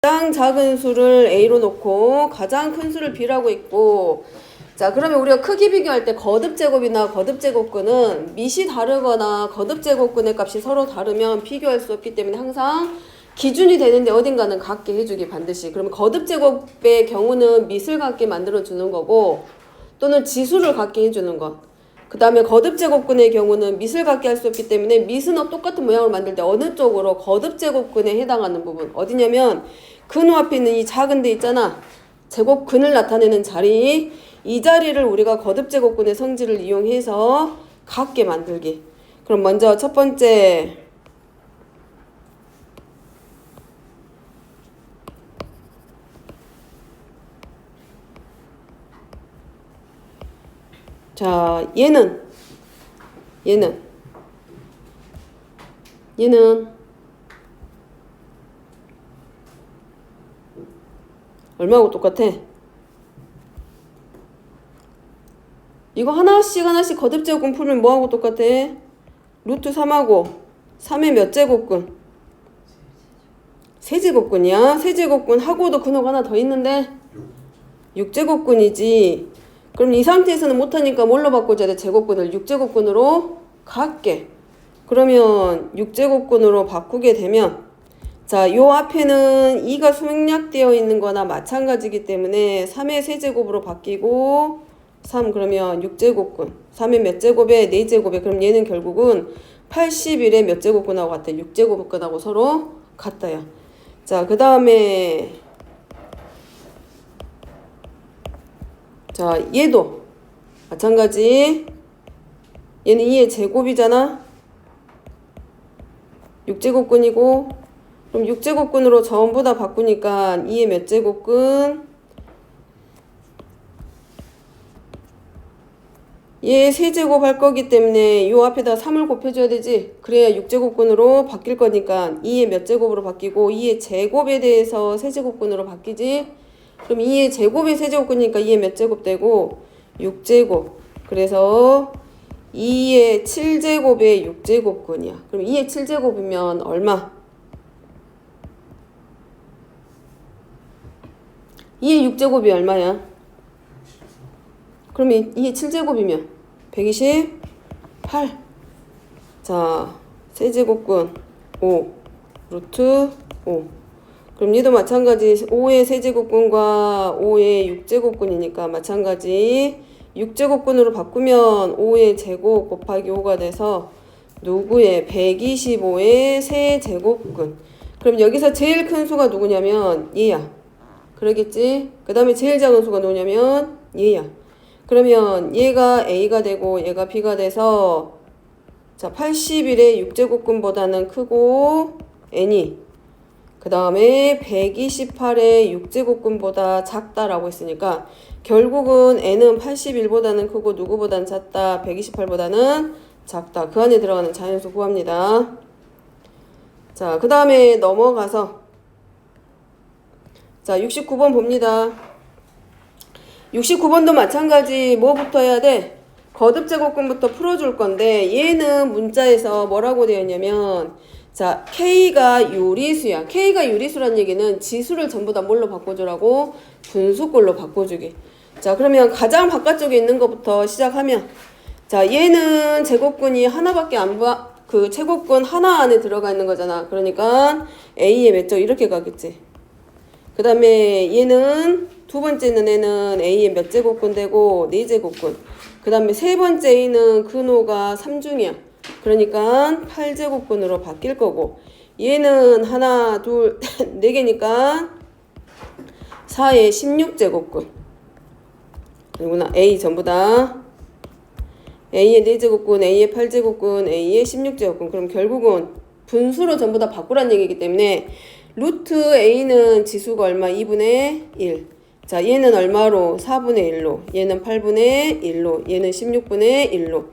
가장 작은 수를 A로 놓고 가장 큰 수를 B라고 있고, 자 그러면 우리가 크기 비교할 때 거듭제곱이나 거듭제곱근은 밑이 다르거나 거듭제곱근의 값이 서로 다르면 비교할 수 없기 때문에 항상 기준이 되는데 어딘가는 같게 해주기 반드시. 그러면 거듭제곱의 경우는 밑을 같게 만들어 주는 거고 또는 지수를 같게 해주는 것. 그 다음에 거듭제곱근의 경우는 밑을 같게 할 수 없기 때문에 밑은 똑같은 모양을 만들 때 어느 쪽으로 거듭제곱근에 해당하는 부분 어디냐면 근호 앞에 있는 이 작은 데 있잖아. 제곱근을 나타내는 자리, 이 자리를 우리가 거듭제곱근의 성질을 이용해서 같게 만들기. 그럼 먼저 첫 번째 자 얘는 얼마하고 똑같아? 이거 하나씩 거듭제곱근 풀면 뭐하고 똑같아? 루트 3하고 3의 몇 제곱근? 세제곱근이야. 세제곱근하고도 근호가 하나 더 있는데 6제곱근이지. 그럼 이 상태에서는 못하니까 뭘로 바꿔줘야 돼? 제곱근을 6제곱근으로 같게. 그러면 6제곱근으로 바꾸게 되면 자, 요 앞에는 2가 생략되어 있는 거나 마찬가지이기 때문에 3의 세제곱으로 바뀌고 3 그러면 6제곱근 3의 몇 제곱에 4제곱에 그럼 얘는 결국은 81의 몇 제곱근하고 같아. 6제곱근하고 서로 같아요. 자, 그 다음에 자, 얘도 마찬가지. 얘는 2의 제곱이잖아. 6제곱근이고 그럼 6제곱근으로 전부 다 바꾸니까 2의 몇 제곱근? 얘 세제곱 할 거기 때문에 요 앞에다 3을 곱해줘야 되지. 그래야 6제곱근으로 바뀔 거니까 2의 몇 제곱으로 바뀌고 2의 제곱에 대해서 세제곱근으로 바뀌지. 그럼 2의 제곱이 세제곱근이니까 2의 몇 제곱 되고 6제곱. 그래서 2의 7제곱에 6제곱근이야. 그럼 2의 7제곱이면 얼마? 2의 6제곱이 얼마야? 그러면 2의 7제곱이면 128. 자, 세제곱근 5 루트 5. 그럼 얘도 마찬가지 5의 세제곱근과 5의 6제곱근이니까 마찬가지 6제곱근으로 바꾸면 5의 제곱 곱하기 5가 돼서 누구의 125의 세제곱근. 그럼 여기서 제일 큰 수가 누구냐면 얘야. 그러겠지? 그 다음에 제일 작은 수가 누구냐면 얘야. 그러면 얘가 A가 되고 얘가 B가 돼서 자 81의 6제곱근보다는 크고 N이 그 다음에 128의 6제곱근보다 작다라고 했으니까 결국은 N은 81보다는 크고 누구보다는 작다. 128보다는 작다. 그 안에 들어가는 자연수 구합니다. 자, 그 다음에 넘어가서 자 69번 봅니다. 69번도 마찬가지 뭐부터 해야 돼? 거듭제곱근부터 풀어줄 건데 얘는 문자에서 뭐라고 되어 있냐면 자 K가 유리수야. K가 유리수란 얘기는 지수를 전부 다 뭘로 바꿔주라고? 분수꼴로 바꿔주기. 자 그러면 가장 바깥쪽에 있는 것부터 시작하면 자 얘는 제곱근이 하나밖에 그 제곱근 하나 안에 들어가 있는 거잖아. 그러니까 A의 몇 점 이렇게 가겠지. 그 다음에 얘는 두 번째 있는 애는 A의 몇 제곱근 되고 4제곱근. 그 다음에 세 번째 A는 근호가 3중이야. 그러니까 8제곱근으로 바뀔 거고 얘는 하나 둘 4개니까 4의 16제곱근. 그리고나 A 전부 다 A의 4제곱근, A의 8제곱근, A의 16제곱근. 그럼 결국은 분수로 전부 다 바꾸란 얘기이기 때문에 루트 A는 지수가 얼마? 2분의 1. 자, 얘는 얼마로? 4분의 1로. 얘는 8분의 1로. 얘는 16분의 1로.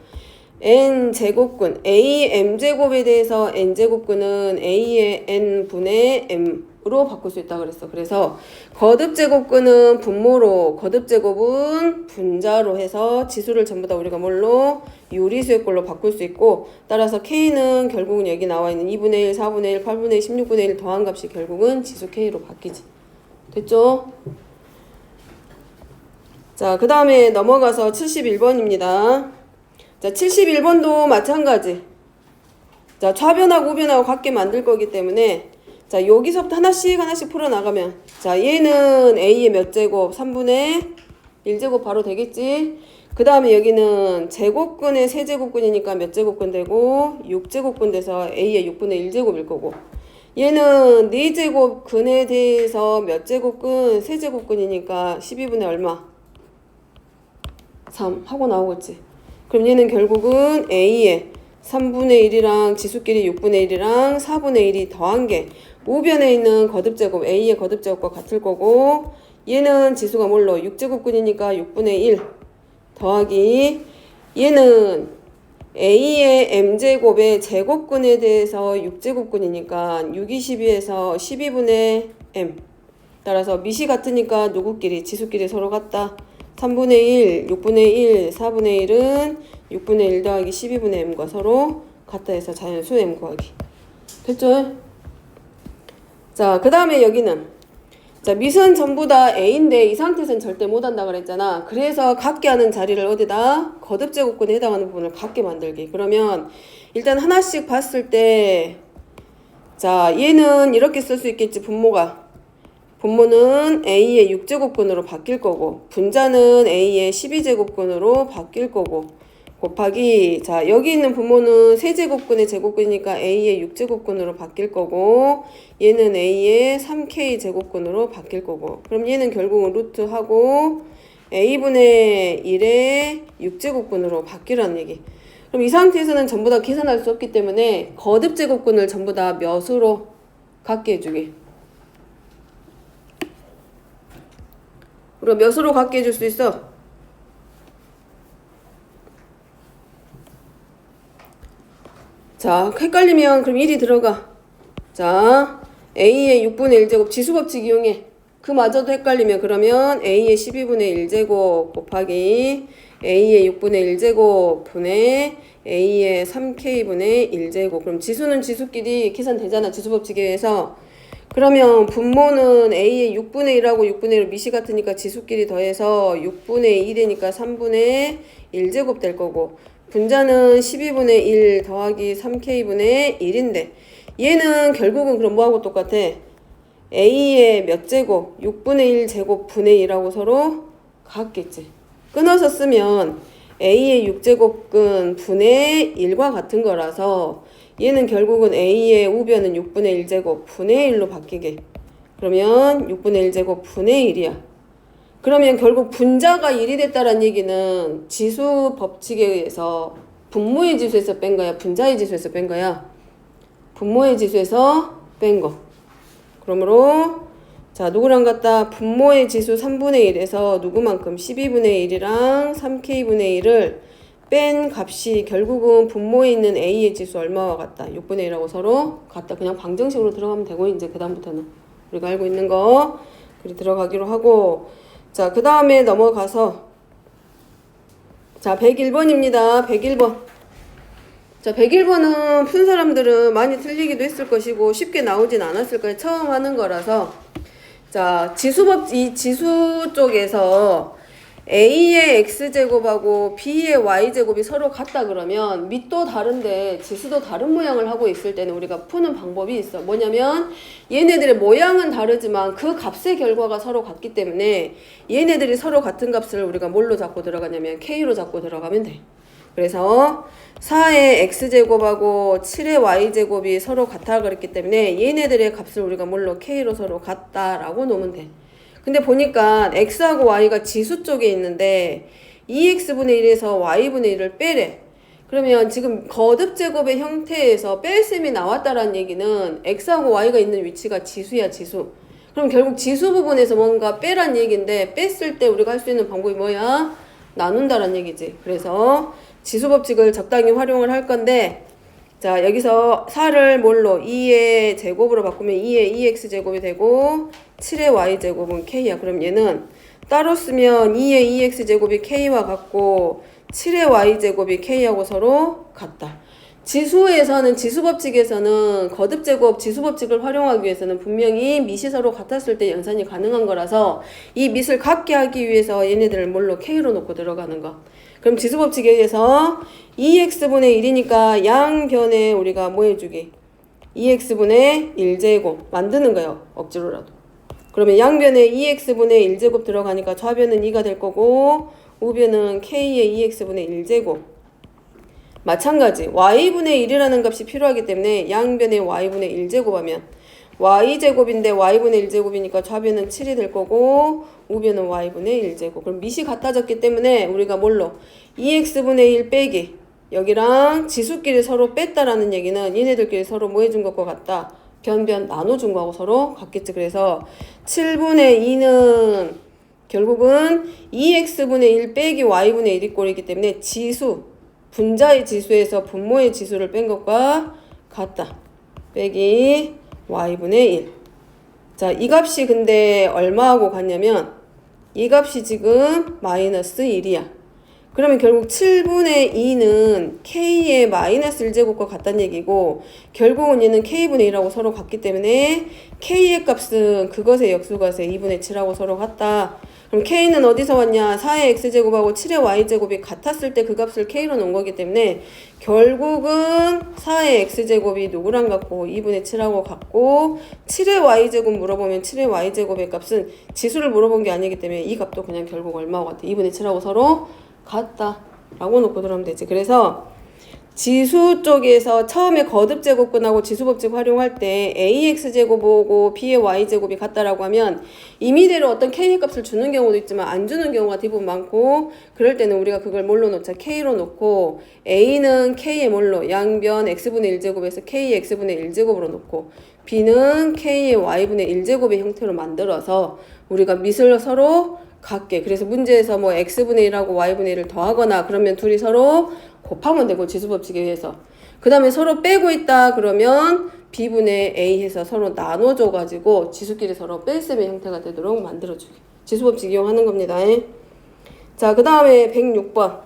N제곱근. A M제곱에 대해서 N제곱근은 A의 N분의 M으로 바꿀 수 있다 그랬어. 그래서 거듭제곱근은 분모로, 거듭제곱은 분자로 해서 지수를 전부 다 우리가 뭘로? 유리수의 꼴로 바꿀 수 있고, 따라서 K는 결국은 여기 나와 있는 2분의 1, 4분의 1, 8분의 1, 16분의 1 더한 값이 결국은 지수 K로 바뀌지. 됐죠? 자, 그 다음에 넘어가서 71번입니다. 자, 71번도 마찬가지. 자, 좌변하고 우변하고 같게 만들 거기 때문에 자, 여기서부터 하나씩 풀어나가면 자, 얘는 A의 몇 제곱? 3분의 1제곱 바로 되겠지? 그 다음에 여기는 제곱근의 세제곱근이니까 몇 제곱근 되고 6제곱근 돼서 A의 6분의 1제곱일 거고, 얘는 4제곱근에 대해서 몇 제곱근? 세제곱근이니까 12분의 얼마? 3 하고 나오겠지. 그럼 얘는 결국은 A의 3분의 1이랑 지수끼리 6분의 1이랑 4분의 1이 더한 게 우변에 있는 거듭제곱 A의 거듭제곱과 같을 거고, 얘는 지수가 뭘로? 6제곱근이니까 6분의 1 더하기 얘는 A의 M제곱의 제곱근에 대해서 6제곱근이니까 6, 22에서 12분의 M. 따라서 밑이 같으니까 누구끼리? 지수끼리 서로 같다. 3분의 1, 6분의 1, 4분의 1은 6분의 1 더하기 12분의 m과 서로 같다 해서 자연수 m 구하기. 됐죠? 자, 그 다음에 여기는 자, 밑은 전부 다 a인데 이 상태에서는 절대 못한다 그랬잖아. 그래서 같게 하는 자리를 어디다? 거듭제곱근에 해당하는 부분을 같게 만들기. 그러면 일단 하나씩 봤을 때 자, 얘는 이렇게 쓸 수 있겠지. 분모는 A의 6제곱근으로 바뀔 거고, 분자는 A의 12제곱근으로 바뀔 거고, 곱하기, 자, 여기 있는 분모는 세제곱근의 제곱근이니까 A의 6제곱근으로 바뀔 거고, 얘는 A의 3K 제곱근으로 바뀔 거고, 그럼 얘는 결국은 루트하고 A분의 1의 6제곱근으로 바뀌라는 얘기. 그럼 이 상태에서는 전부 다 계산할 수 없기 때문에 거듭제곱근을 전부 다 몇으로 갖게 해주기. 우리가 몇으로 갖게 해줄 수 있어? 자, 헷갈리면 그럼 1이 들어가. 자, A의 6분의 1제곱 지수법칙 이용해. 그마저도 헷갈리면 그러면 A의 12분의 1제곱 곱하기 A의 6분의 1제곱 분의 A의 3K분의 1제곱. 그럼 지수는 지수끼리 계산되잖아. 지수법칙에 의해서. 그러면 분모는 A의 6분의 1하고 6분의 1 밑이 같으니까 지수끼리 더해서 6분의 2되니까 3분의 1제곱 될 거고, 분자는 12분의 1 더하기 3K분의 1인데 얘는 결국은 그럼 뭐하고 똑같아? A의 몇 제곱? 6분의 1 제곱 분의 1하고 서로 같겠지. 끊어서 쓰면 A의 6제곱근 분의 1과 같은 거라서 얘는 결국은 A의 우변은 6분의 1제곱 분의 1로 바뀌게. 그러면 6분의 1제곱 분의 1이야. 그러면 결국 분자가 1이 됐다는 얘기는 지수 법칙에 의해서 분모의 지수에서 뺀 거야? 분자의 지수에서 뺀 거야? 분모의 지수에서 뺀 거. 그러므로 자, 누구랑 같다? 분모의 지수 3분의 1에서 누구만큼? 12분의 1이랑 3K분의 1을 뺀 값이 결국은 분모에 있는 A의 지수 얼마와 같다? 6분의 1하고 서로 같다. 그냥 방정식으로 들어가면 되고, 이제 그 다음부터는 우리가 알고 있는 거 그리 들어가기로 하고, 자, 그 다음에 넘어가서 자, 101번입니다. 101번. 자, 101번은 푼 사람들은 많이 틀리기도 했을 것이고 쉽게 나오진 않았을 거예요. 처음 하는 거라서. 자, 이 지수 쪽에서 A의 X제곱하고 B의 Y제곱이 서로 같다 그러면 밑도 다른데 지수도 다른 모양을 하고 있을 때는 우리가 푸는 방법이 있어. 뭐냐면 얘네들의 모양은 다르지만 그 값의 결과가 서로 같기 때문에 얘네들이 서로 같은 값을 우리가 뭘로 잡고 들어가냐면 K로 잡고 들어가면 돼. 그래서 4의 X제곱하고 7의 Y제곱이 서로 같아 그랬기 때문에 얘네들의 값을 우리가 뭘로 K로 서로 같다라고 놓으면 돼. 근데 보니까 X하고 Y가 지수 쪽에 있는데 2X분의 1에서 Y분의 1을 빼래. 그러면 지금 거듭제곱의 형태에서 뺄셈이 나왔다라는 얘기는 X하고 Y가 있는 위치가 지수야, 지수. 그럼 결국 지수 부분에서 뭔가 빼란 얘기인데 뺐을 때 우리가 할 수 있는 방법이 뭐야? 나눈다라는 얘기지. 그래서 지수 법칙을 적당히 활용을 할 건데 자, 여기서 4를 뭘로? 2의 제곱으로 바꾸면 2의 2x 제곱이 되고 7의 y 제곱은 k야. 그럼 얘는 따로 쓰면 2의 2x 제곱이 k와 같고 7의 y 제곱이 k하고 서로 같다. 지수에서는 지수법칙에서는 거듭제곱 지수법칙을 활용하기 위해서는 분명히 밑이 서로 같았을 때 연산이 가능한 거라서 이 밑을 같게 하기 위해서 얘네들을 뭘로 k로 놓고 들어가는 거. 그럼 지수법칙에 의해서 2x분의 1이니까 양변에 우리가 뭐 해주기? 2x분의 1제곱 만드는 거예요. 억지로라도. 그러면 양변에 2x분의 1제곱 들어가니까 좌변은 2가 될 거고 우변은 k의 2x분의 1제곱. 마찬가지 y분의 1이라는 값이 필요하기 때문에 양변에 y분의 1제곱 하면 y제곱인데 y분의 1제곱이니까 좌변은 7이 될 거고 우변은 y분의 1제곱. 그럼 밑이 같아졌기 때문에 우리가 뭘로? 2x분의 1 빼기 여기랑 지수끼리 서로 뺐다라는 얘기는 얘네들끼리 서로 뭐 해준 것과 같다? 변변 나눠준 거하고 서로 같겠지. 그래서 7분의 2는 결국은 2x분의 1 빼기 y분의 1이 꼴이기 때문에 지수 분자의 지수에서 분모의 지수를 뺀 것과 같다. 빼기 y분의 1. 자, 이 값이 근데 얼마하고 같냐면 이 값이 지금 마이너스 1이야. 그러면 결국 7분의 2는 k의 마이너스 1제곱과 같다는 얘기고 결국은 얘는 k분의 1하고 서로 같기 때문에 k의 값은 그것의 역수값의 2분의 7하고 서로 같다. 그럼 k는 어디서 왔냐? 4의 x제곱하고 7의 y제곱이 같았을 때 그 값을 k로 놓은 거기 때문에 결국은 4의 x제곱이 누구랑 같고 2분의 7하고 같고 7의 y제곱 물어보면 7의 y제곱의 값은 지수를 물어본 게 아니기 때문에 이 값도 그냥 결국 얼마하고 같아? 2분의 7하고 서로 같다 라고 놓고 들어오면 되지. 그래서 지수 쪽에서 처음에 거듭제곱근하고 지수법칙 활용할 때 ax제곱하고 b의 y제곱이 같다라고 하면 임의대로 어떤 k의 값을 주는 경우도 있지만 안 주는 경우가 대부분 많고 그럴 때는 우리가 그걸 뭘로 놓자? k로 놓고 a는 k의 뭘로? 양변 x분의 1제곱에서 k의 x분의 1제곱으로 놓고 b는 k의 y분의 1제곱의 형태로 만들어서 우리가 밑을 서로 같게. 그래서 문제에서 뭐 x분의 1하고 y분의 1을 더하거나 그러면 둘이 서로 곱하면 되고 지수법칙에 의해서. 그 다음에 서로 빼고 있다 그러면 b분의 a 해서 서로 나눠줘가지고 지수끼리 서로 뺄셈의 형태가 되도록 만들어주기. 지수법칙 이용하는 겁니다. 자, 그 다음에 106번.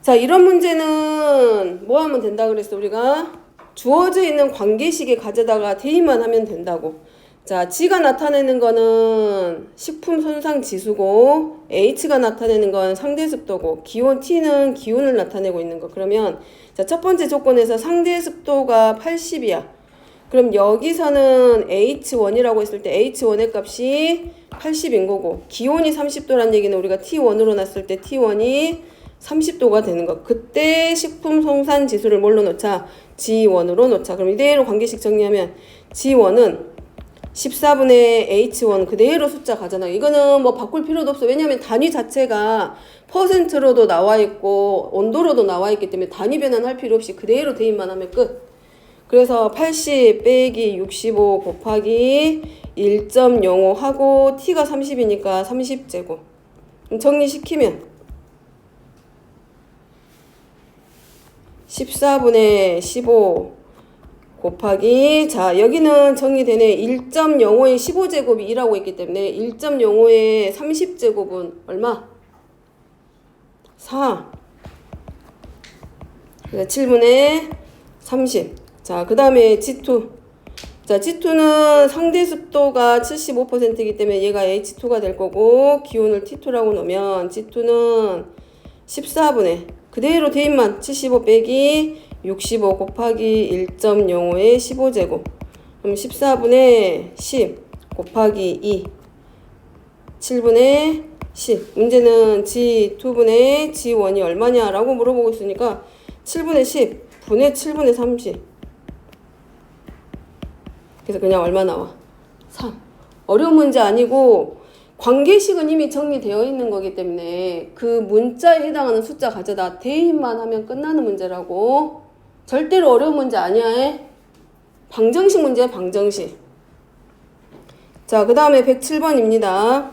자, 이런 문제는 뭐 하면 된다 그랬어? 우리가 주어져 있는 관계식에 가져다가 대입만 하면 된다고. 자, G가 나타내는 거는 식품 손상 지수고 H가 나타내는 건 상대 습도고 기온 T는 기온을 나타내고 있는 거. 그러면 자, 첫 번째 조건에서 상대 습도가 80이야. 그럼 여기서는 H1이라고 했을 때 H1의 값이 80인 거고 기온이 30도란 얘기는 우리가 T1으로 놨을 때 T1이 30도가 되는 거. 그때 식품 손상 지수를 뭘로 놓자? G1으로 놓자. 그럼 이대로 관계식 정리하면 G1은 14분의 H1 그대로 숫자 가잖아. 이거는 뭐 바꿀 필요도 없어. 왜냐면 단위 자체가 퍼센트로도 나와 있고 온도로도 나와 있기 때문에 단위 변환할 필요 없이 그대로 대입만 하면 끝. 그래서 80 빼기 65 곱하기 1.05 하고 T가 30이니까 30제곱. 정리시키면 14분의 15 곱하기 자 여기는 정리되네. 1.05의 15제곱이 2라고 했기 때문에 1.05의 30제곱은 얼마? 4. 그래서 7분의 30. 자, 그 다음에 G2. 자, G2는 상대 습도가 75%이기 때문에 얘가 H2가 될 거고 기온을 T2라고 놓으면 G2는 14분의 그대로 대입만 75 빼기 65 곱하기 1.05의 15제곱. 그럼 14분의 10 곱하기 2. 7분의 10. 문제는 G2분의 G1이 얼마냐라고 물어보고 있으니까 7분의 10 분의 7분의 30. 그래서 그냥 얼마 나와? 3. 어려운 문제 아니고 관계식은 이미 정리되어 있는 거기 때문에 그 문자에 해당하는 숫자 가져다 대입만 하면 끝나는 문제라고. 절대로 어려운 문제 아니야. 방정식 문제야, 방정식. 자, 그 다음에 107번입니다.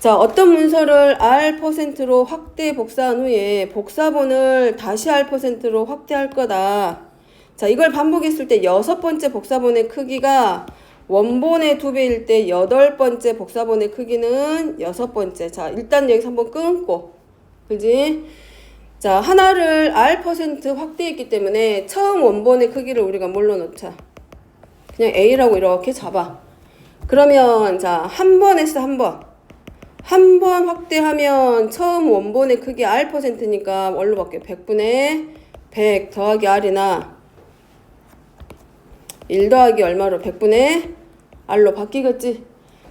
자, 어떤 문서를 R%로 확대 복사한 후에 복사본을 다시 R%로 확대할 거다. 자, 이걸 반복했을 때 6번째 복사본의 크기가 원본의 2배일 때 8번째 복사본의 크기는 6번째. 자, 일단 여기서 한번 끊고. 그지? 자, 하나를 R% 확대했기 때문에 처음 원본의 크기를 우리가 뭘로 놓자? 그냥 A라고 이렇게 잡아. 그러면 자, 한 번 했어, 한 번. 한 번 확대하면 처음 원본의 크기 R%니까 뭘로 바뀌어? 100분의 100 더하기 R이나 1 더하기 얼마로? 100분의 R로 바뀌겠지?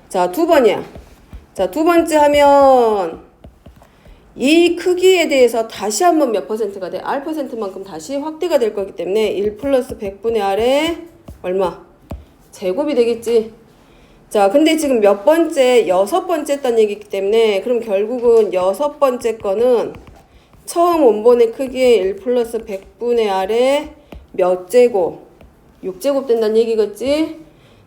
자, 두 번이야. 자, 두 번째 하면 이 크기에 대해서 다시 한번 몇 %가 돼? R%만큼 다시 확대가 될 거기 때문에 1 플러스 100분의 R에 얼마? 제곱이 되겠지? 자, 근데 지금 몇 번째? 6번째 했다는 얘기이기 때문에 그럼 결국은 6번째 거는 처음 원본의 크기에 1 플러스 100분의 R에 몇 제곱? 6제곱 된다는 얘기겠지?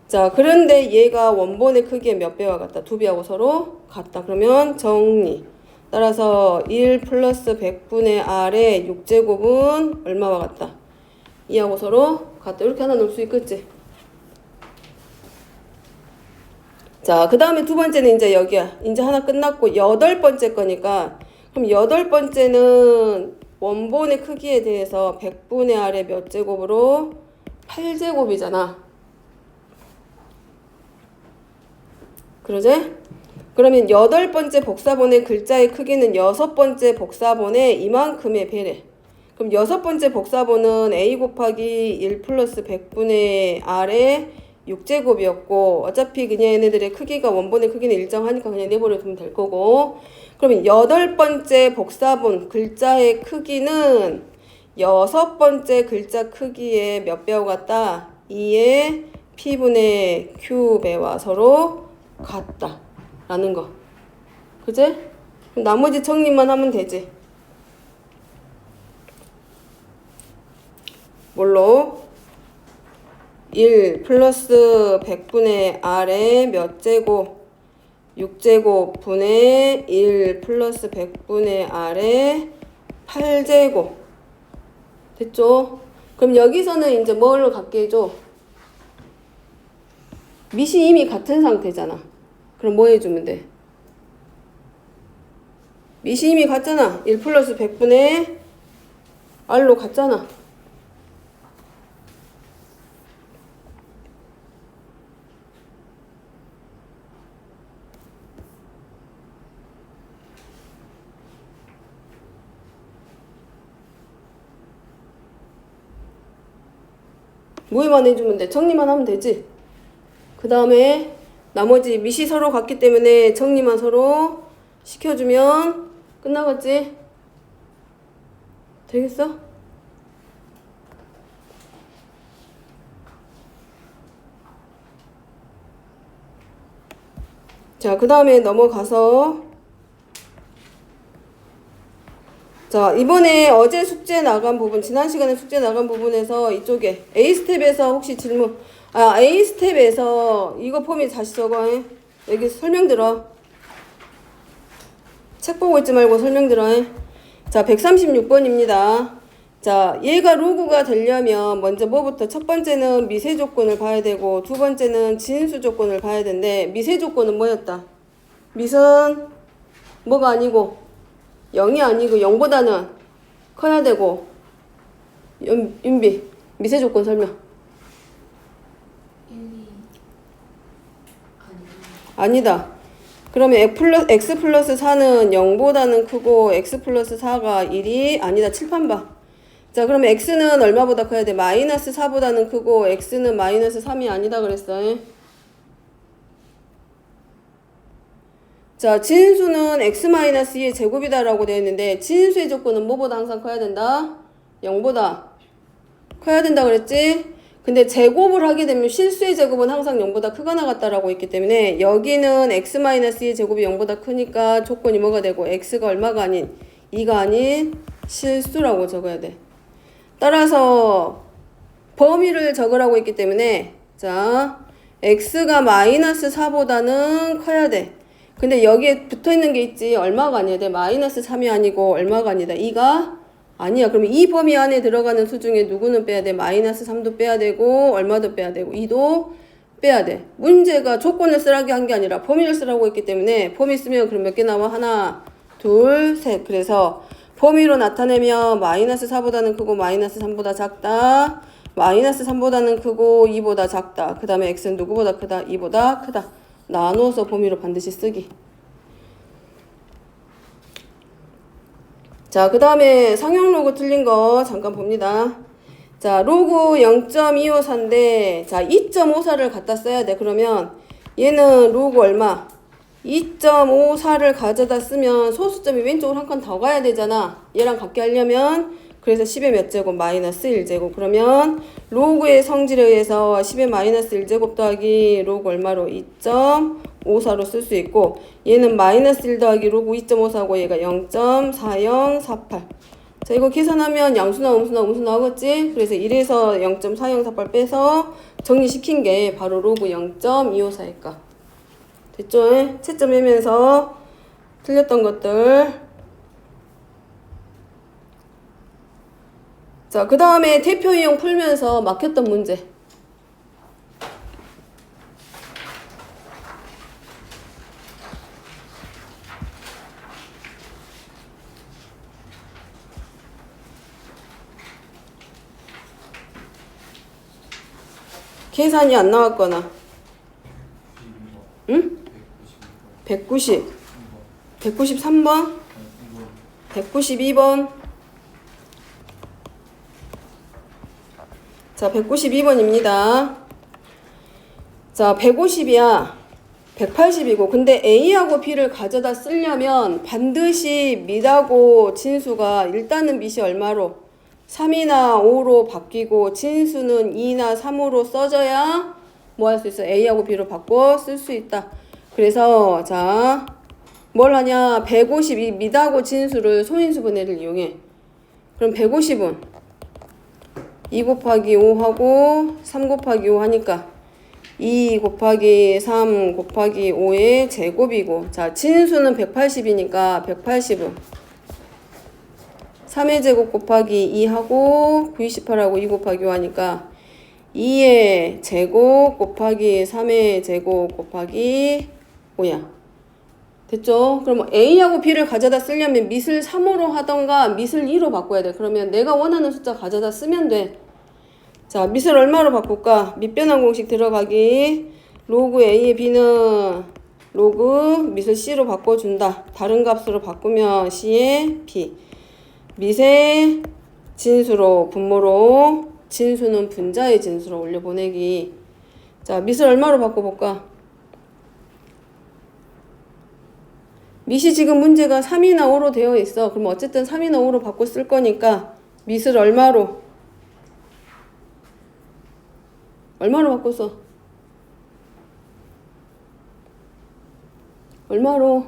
자, 그런데 얘가 원본의 크기에 몇 배와 같다? 2배하고 서로 같다. 그러면 정리. 따라서 1 플러스 100분의 R의 6제곱은 얼마와 같다? 2하고 서로 같다. 이렇게 하나 넣을 수 있겠지? 자, 그 다음에 두 번째는 이제 여기야. 이제 하나 끝났고 8번째 거니까 그럼 8번째는 원본의 크기에 대해서 100분의 R의 몇 제곱으로? 8제곱이잖아. 그러지? 그러면 8번째 복사본의 글자의 크기는 6번째 복사본의 이만큼의 배래. 그럼 6번째 복사본은 A 곱하기 1 플러스 100분의 R의 6제곱이었고 어차피 그냥 얘네들의 크기가 원본의 크기는 일정하니까 그냥 내버려 두면 될 거고 그러면 8번째 복사본 글자의 크기는 6번째 글자 크기의 몇 배와 같다? 2의 P분의 Q배와 서로 같다 라는 거. 그지? 그럼 나머지 정리만 하면 되지. 뭘로? 1 플러스 100분의 R의 몇 제곱? 6제곱 분의 1 플러스 100분의 R의 8제곱. 됐죠? 그럼 여기서는 이제 뭘로 갖게 해줘? 밑이 이미 같은 상태잖아. 그럼 뭐 해주면 돼? 밑이 이미 같잖아. 1 플러스 100분의 R로 같잖아. 뭐에만 해주면 돼? 정리만 하면 되지. 그 다음에 나머지 밑이 서로 같기 때문에 정리만 서로 시켜주면 끝나겠지? 되겠어? 자, 그 다음에 넘어가서 자, 이번에 어제 숙제 나간 부분, 지난 시간에 숙제 나간 부분에서 이쪽에 A스텝에서 혹시 질문, A스텝에서 이거 폼이 다시 적어. 여기 설명 들어. 책 보고 있지 말고 설명 들어. 자, 136번입니다. 자, 얘가 로그가 되려면 먼저 뭐부터? 첫 번째는 미세 조건을 봐야 되고 두 번째는 진수 조건을 봐야 되는데 미세 조건은 뭐였다? 미은 뭐가 아니고 0이 아니고 0보다는 커야 되고 윤비 미세 조건 설명. 아니다. 그러면 x 플러스 4는 0보다는 크고 x 플러스 4가 1이 아니다. 칠판 봐. 자, 그러면 x는 얼마보다 커야 돼? 마이너스 4보다는 크고 x는 마이너스 3이 아니다 그랬어. 자, 진수는 x-2의 제곱이다라고 되어 있는데 진수의 조건은 뭐보다 항상 커야 된다? 0보다 커야 된다 그랬지? 근데 제곱을 하게 되면 실수의 제곱은 항상 0보다 크거나 같다라고 있기 때문에 여기는 x-2의 제곱이 0보다 크니까 조건이 뭐가 되고 x가 얼마가 아닌 2가 아닌 실수라고 적어야 돼. 따라서 범위를 적으라고 했기 때문에 자, x가 마이너스 4보다는 커야 돼. 근데 여기에 붙어있는 게 있지. 얼마가 아니야 돼? 마이너스 3이 아니고 얼마가 아니다. 2가 아니야. 그러면 이 범위 안에 들어가는 수 중에 누구는 빼야 돼? 마이너스 3도 빼야 되고 얼마도 빼야 되고 2도 빼야 돼. 문제가 조건을 쓰라고 한 게 아니라 범위를 쓰라고 했기 때문에 범위 쓰면 그럼 몇 개 나와? 하나, 둘, 셋. 그래서 범위로 나타내면 마이너스 4보다는 크고 마이너스 3보다 작다. 마이너스 3보다는 크고 2보다 작다. 그 다음에 x는 누구보다 크다? 2보다 크다. 나눠서 범위로 반드시 쓰기. 자, 그 다음에 상용 로그 틀린 거 잠깐 봅니다. 자, 로그 0.254인데 자 2.54를 갖다 써야 돼. 그러면 얘는 로그 얼마? 2.54를 가져다 쓰면 소수점이 왼쪽으로 한 칸 더 가야 되잖아. 얘랑 같게 하려면 그래서 10의 몇 제곱 마이너스 1제곱. 그러면 로그의 성질에 의해서 10의 마이너스 1제곱 더하기 로그 얼마로? 2.54로 쓸 수 있고 얘는 마이너스 1 더하기 로그 2.54고 얘가 0.4048. 자, 이거 계산하면 양수나 음수 나오겠지? 그래서 1에서 0.4048 빼서 정리시킨 게 바로 로그 0.254일까. 됐죠? 채점 매면서 틀렸던 것들. 자, 그 다음에 대표 이용 풀면서 막혔던 문제. 계산이 안 나왔거나. 응? 190. 193번. 192번. 자, 192번입니다. 자, 150이야. 180이고. 근데 A하고 B를 가져다 쓰려면 반드시 밑하고 진수가 일단은 밑이 얼마로? 3이나 5로 바뀌고 진수는 2나 3으로 써져야 뭐 할 수 있어? A하고 B로 바꿔 쓸 수 있다. 그래서 자, 뭘 하냐? 152 밑하고 진수를 소인수 분해를 이용해. 그럼 150은 2 곱하기 5하고 3 곱하기 5 하니까 2 곱하기 3 곱하기 5의 제곱이고 자 진수는 180이니까 180은 3의 제곱 곱하기 2하고 98하고 2 곱하기 5 하니까 2의 제곱 곱하기 3의 제곱 곱하기 5야. 됐죠? 그럼 A하고 B를 가져다 쓰려면 밑을 3으로 하던가 밑을 2로 바꿔야 돼. 그러면 내가 원하는 숫자 가져다 쓰면 돼. 자, 밑을 얼마로 바꿀까? 밑변환 공식 들어가기. 로그 A의 B는 로그 밑을 C로 바꿔준다. 다른 값으로 바꾸면 C의 B. 밑의 진수로 분모로 진수는 분자의 진수로 올려보내기. 자, 밑을 얼마로 바꿔볼까? 밑이 지금 문제가 3이나 5로 되어 있어. 그럼 어쨌든 3이나 5로 바꿔 쓸 거니까 밑을 얼마로 바꿨어? 얼마로?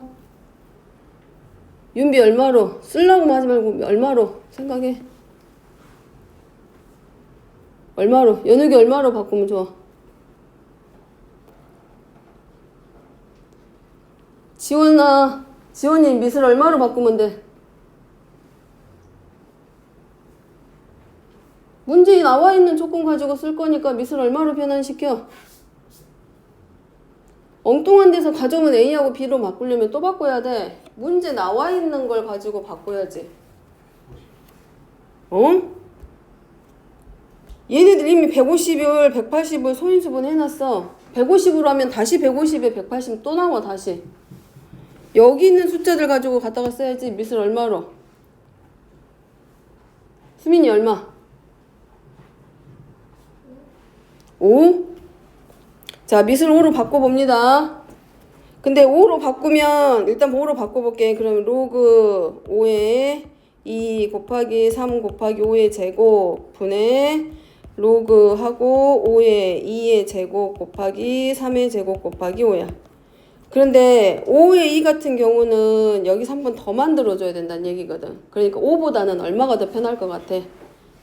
윤비 얼마로? 쓰려고 하지 말고 얼마로 생각해. 얼마로? 연욱이 얼마로 바꾸면 좋아? 지원이 밑을 얼마로 바꾸면 돼? 문제에 나와 있는 조건 가지고 쓸 거니까 밑을 얼마로 변환시켜? 엉뚱한 데서 가져오면 A하고 B로 바꾸려면 또 바꿔야 돼. 문제 나와 있는 걸 가지고 바꿔야지. 어? 얘네들 이미 150을 180을 소인수분 해놨어. 150으로 하면 다시 150에 180 또 나와 다시. 여기 있는 숫자들 가지고 갖다가 써야지. 밑을 얼마로? 수민이 얼마? 5? 자, 밑을 5로 바꿔봅니다. 근데 5로 바꾸면 일단 5로 바꿔볼게. 그러면 로그 5에 2 곱하기 3 곱하기 5의 제곱 분의 로그하고 5의 2의 제곱 곱하기 3의 제곱 곱하기 5야. 그런데 5의 2 같은 경우는 여기서 한 번 더 만들어줘야 된다는 얘기거든. 그러니까 5보다는 얼마가 더 편할 것 같아?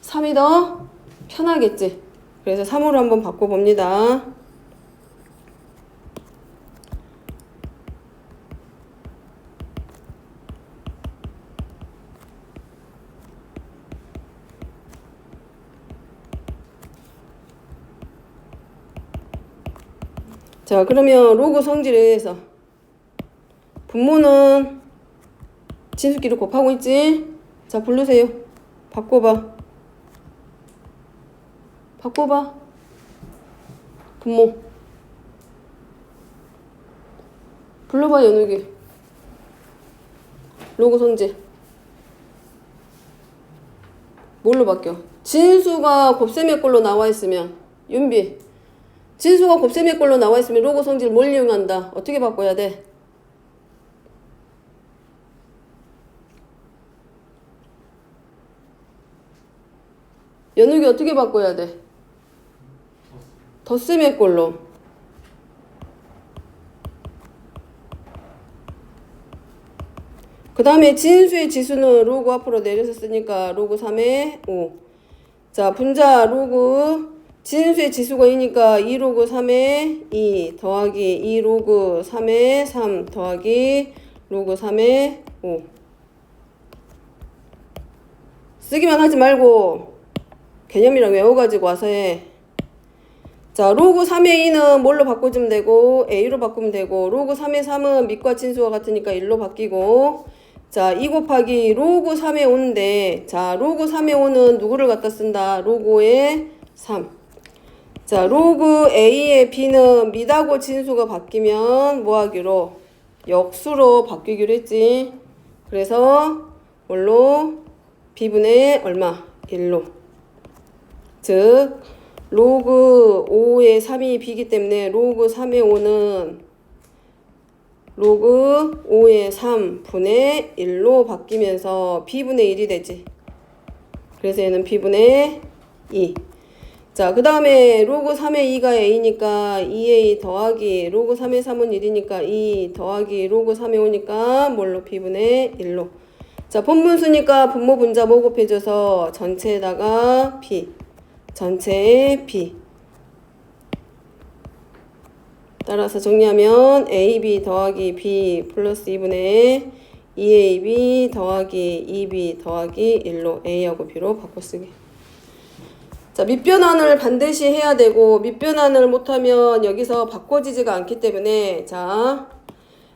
3이 더 편하겠지. 그래서 3으로 한번 바꿔봅니다. 자, 그러면 로그 성질에 의해서 분모는 진수끼리 곱하고 있지? 자, 부르세요. 바꿔봐. 바꿔봐. 분모. 불러봐, 연욱이. 로그 성질. 뭘로 바뀌어? 진수가 곱셈의 꼴로 나와 있으면, 윤비. 진수가 곱셈의 꼴로 나와 있으면 로그 성질 뭘 이용한다? 어떻게 바꿔야 돼? 연욱이 어떻게 바꿔야 돼? 덧셈의 꼴로. 그 다음에 진수의 지수는 로그 앞으로 내려서 쓰니까 로그 3의 5. 자, 분자 로그 진수의 지수가 2니까 2 로그 3의 2 더하기 2 로그 3의 3 더하기 로그 3의 5. 쓰기만 하지 말고 개념이랑 외워가지고 와서 해. 자, 로그 3의 2는 뭘로 바꿔주면 되고 a로 바꾸면 되고 로그 3의 3은 밑과 진수가 같으니까 1로 바뀌고 자, 2 곱하기 로그 3의 5인데 자, 로그 3의 5는 누구를 갖다 쓴다? 로그 5의 3. 자, 로그 a의 b는 밑하고 진수가 바뀌면 뭐 하기로? 역수로 바뀌기로 했지. 그래서 뭘로? b분의 얼마? 1로. 즉 로그 5의 3이 b이기 때문에 로그 3의 5는 로그 5의 3분의 1로 바뀌면서 b분의 1이 되지. 그래서 얘는 b분의 2. 자, 그 다음에 로그 3의 2가 a니까 2a 더하기 로그 3의 3은 1이니까 2 더하기 로그 3의 5니까 뭘로? b분의 1로. 자, 본분수니까 분모 분자 뭐 곱해줘서 전체에다가 b. 전체에 b. 따라서 정리하면 ab 더하기 b 플러스 2분의 2ab 더하기 2b 더하기 1로 a하고 b로 바꿔쓰기. 자, 밑변환을 반드시 해야 되고 밑변환을 못하면 여기서 바꿔지지가 않기 때문에 자,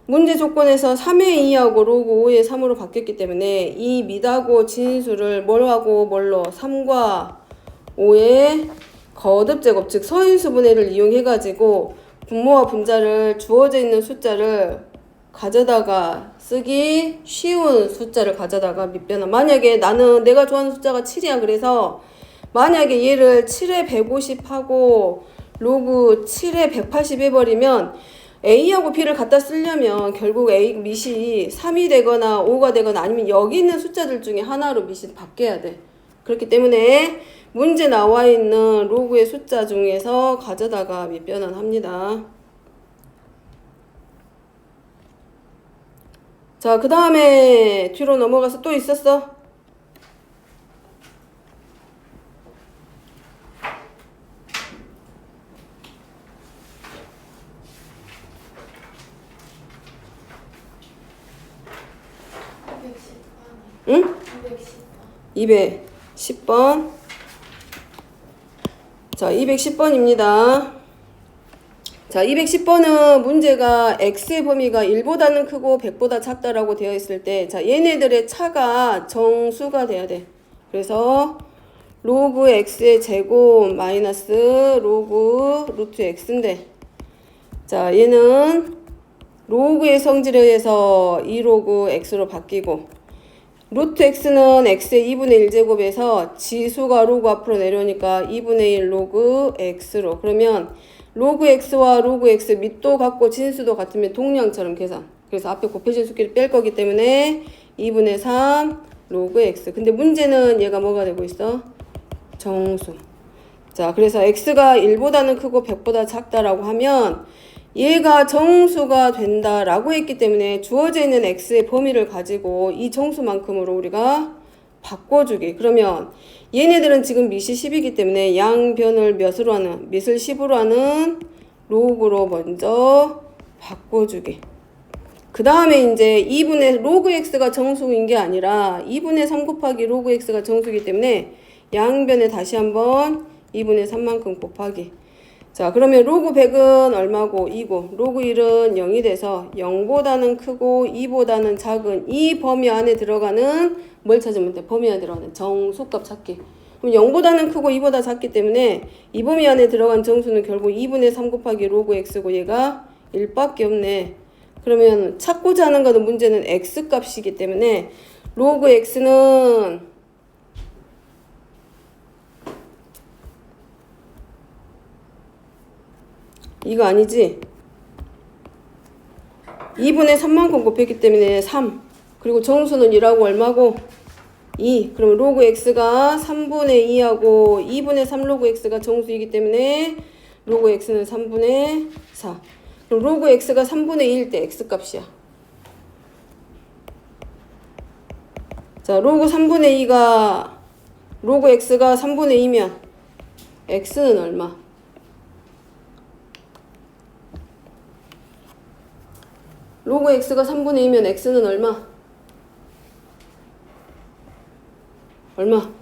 문제 조건에서 3의 2하고 로그 5의 3으로 바뀌었기 때문에 이 밑하고 진수를 뭘 하고 뭘로? 3과 5의 거듭제곱 즉 서인수분해를 이용해가지고 분모와 분자를 주어져 있는 숫자를 가져다가 쓰기 쉬운 숫자를 가져다가 밑변환. 만약에 나는 내가 좋아하는 숫자가 7이야. 그래서 만약에 얘를 7에 150 하고 로그 7에 180 해버리면 a하고 b를 갖다 쓰려면 결국 a 밑이 3이 되거나 5가 되거나 아니면 여기 있는 숫자들 중에 하나로 밑이 바뀌어야 돼. 그렇기 때문에 문제 나와 있는 로그의 숫자 중에서 가져다가 밑변환 합니다. 자, 그 다음에 뒤로 넘어가서 또 있었어? 응? 210번. 자, 210번입니다. 자, 210번은 문제가 x의 범위가 1보다는 크고 100보다 작다라고 되어 있을 때 자, 얘네들의 차가 정수가 돼야 돼. 그래서 로그 x의 제곱 마이너스 로그 루트 x인데 자, 얘는 로그의 성질에 의해서 2로그 x로 바뀌고 루트 x는 x의 2분의 1제곱에서 지수가 로그 앞으로 내려오니까 2분의 1 로그 x로. 그러면 로그 x와 로그 x 밑도 같고 진수도 같으면 동량처럼 계산. 그래서 앞에 곱해진 수끼리 뺄 거기 때문에 2분의 3 로그 x. 근데 문제는 얘가 뭐가 되고 있어? 정수. 자, 그래서 x가 1보다는 크고 100보다 작다라고 하면 얘가 정수가 된다라고 했기 때문에 주어져 있는 x의 범위를 가지고 이 정수만큼으로 우리가 바꿔주기. 그러면 얘네들은 지금 밑이 10이기 때문에 양변을 몇으로 하는? 밑을 10으로 하는 로그로 먼저 바꿔주기. 그 다음에 이제 2분의 로그 x가 정수인 게 아니라 2분의 3 곱하기 로그 x가 정수이기 때문에 양변에 다시 한번 2분의 3만큼 곱하기. 자, 그러면 로그 100은 얼마고? 2고, 로그 1은 0이 돼서 0보다는 크고 2보다는 작은 이 범위 안에 들어가는 뭘 찾으면 돼? 범위 안에 들어가는 정수값 찾기. 그럼 0보다는 크고 2보다 작기 때문에 이 범위 안에 들어간 정수는 결국 2분의 3 곱하기 로그 x고 얘가 1밖에 없네. 그러면 찾고자 하는 거는 문제는 x값이기 때문에 로그 x는 이거 아니지? 2분의 3만큼 곱했기 때문에 3. 그리고 정수는 1하고 얼마고? 2. 그러면 로그 x가 3분의 2하고 2분의 3 로그 x가 정수이기 때문에 로그 x는 3분의 4. 그럼 로그 x가 3분의 2일 때 x값이야. 자, 로그 3분의 2가 로그 x가 3분의 2면 x는 얼마? 로그 x가 3분의 2면 x는 얼마? 얼마?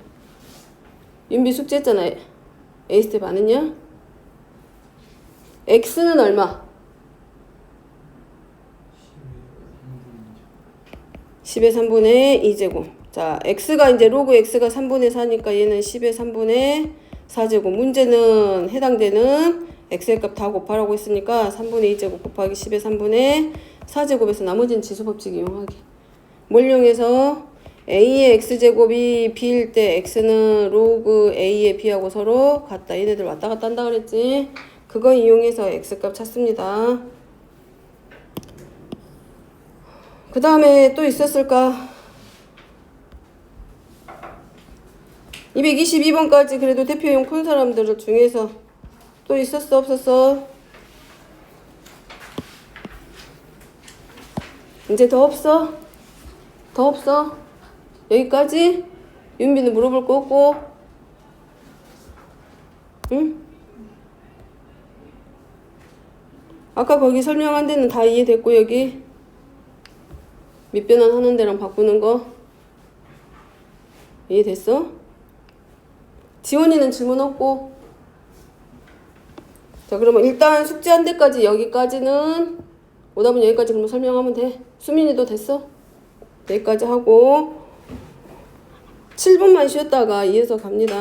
윤비 숙제했잖아. A스텝 안 했냐? x는 얼마? 10의 3분의 2제곱. 자, x가 이제 로그 x가 3분의 4니까 얘는 10의 3분의 4제곱. 문제는 해당되는 x의 값 다 곱하라고 했으니까 3분의 2제곱 곱하기 10의 3분의 4제곱에서 나머지는 지수법칙 이용하기. 뭘 이용해서 a의 x제곱이 b일 때 x는 로그 a의 b하고 서로 같다. 얘네들 왔다 갔다 한다 그랬지. 그거 이용해서 x값 찾습니다. 그 다음에 또 있었을까? 222번까지 그래도 대표용 푼 사람들 중에서 또 있었어 없었어? 이제 더 없어? 더 없어? 여기까지? 윤비는 물어볼 거 없고? 응? 아까 거기 설명한 데는 다 이해됐고 여기 밑변환 하는 데랑 바꾸는 거 이해됐어? 지원이는 질문 없고? 자, 그러면 일단 숙제한 데까지 여기까지는 오답은 여기까지 그러면 설명하면 돼. 수민이도 됐어? 여기까지 하고 7분만 쉬었다가 이어서 갑니다.